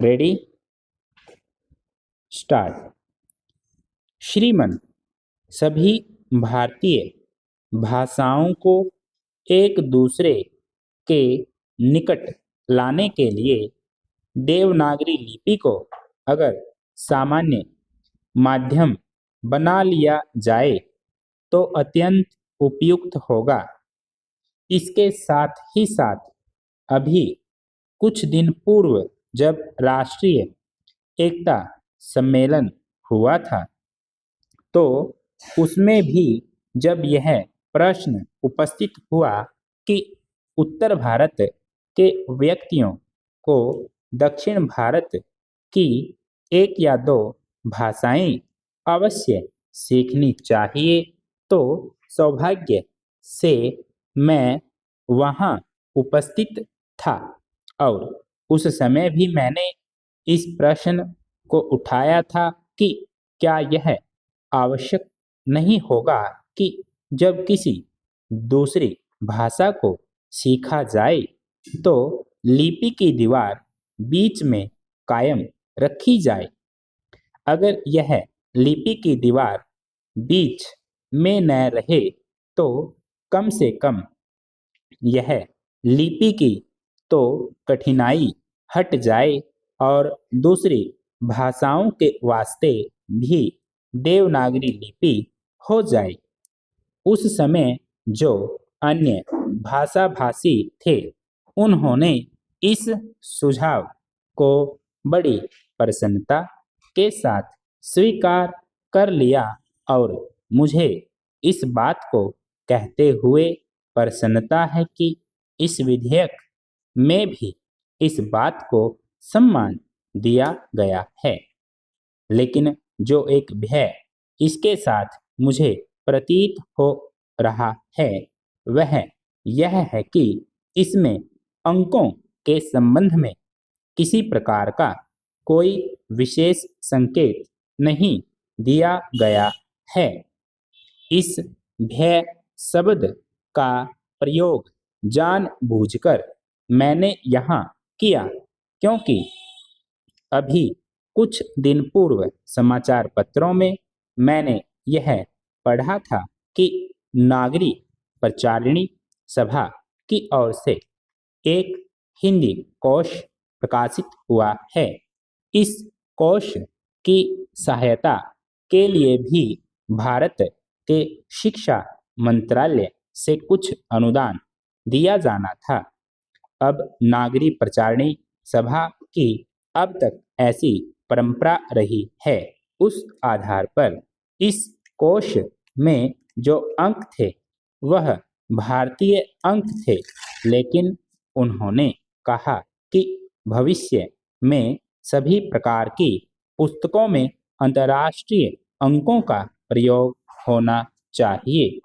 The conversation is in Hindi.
Ready start. श्रीमन सभी भारतीय भाषाओं को एक दूसरे के निकट लाने के लिए देवनागरी लिपि को अगर सामान्य माध्यम बना लिया जाए तो अत्यंत उपयुक्त होगा। इसके साथ ही साथ अभी कुछ दिन पूर्व जब राष्ट्रीय एकता सम्मेलन हुआ था तो उसमें भी जब यह प्रश्न उपस्थित हुआ कि उत्तर भारत के व्यक्तियों को दक्षिण भारत की एक या दो भाषाएं अवश्य सीखनी चाहिए तो सौभाग्य से मैं वहाँ उपस्थित था और उस समय भी मैंने इस प्रश्न को उठाया था कि क्या यह आवश्यक नहीं होगा कि जब किसी दूसरी भाषा को सीखा जाए तो लिपि की दीवार बीच में कायम रखी जाए। अगर यह लिपि की दीवार बीच में न रहे तो कम से कम यह लिपि की तो कठिनाई हट जाए और दूसरी भाषाओं के वास्ते भी देवनागरी लिपि हो जाए। उस समय जो अन्य भाषाभाषी थे उन्होंने इस सुझाव को बड़ी प्रसन्नता के साथ स्वीकार कर लिया और मुझे इस बात को कहते हुए प्रसन्नता है कि इस विधेयक में भी इस बात को सम्मान दिया गया है। लेकिन जो एक भय इसके साथ मुझे प्रतीत हो रहा है वह यह है कि इसमें अंकों के संबंध में किसी प्रकार का कोई विशेष संकेत नहीं दिया गया है। इस भय शब्द का प्रयोग जानबूझकर मैंने यहाँ किया क्योंकि अभी कुछ दिन पूर्व समाचार पत्रों में मैंने यह पढ़ा था कि नागरी प्रचारिणी सभा की ओर से एक हिंदी कोश प्रकाशित हुआ है। इस कोश की सहायता के लिए भी भारत के शिक्षा मंत्रालय से कुछ अनुदान दिया जाना था। अब नागरी प्रचारिणी सभा की अब तक ऐसी परंपरा रही है। उस आधार पर इस कोश में जो अंक थे वह भारतीय अंक थे, लेकिन उन्होंने कहा कि भविष्य में सभी प्रकार की पुस्तकों में अंतर्राष्ट्रीय अंकों का प्रयोग होना चाहिए।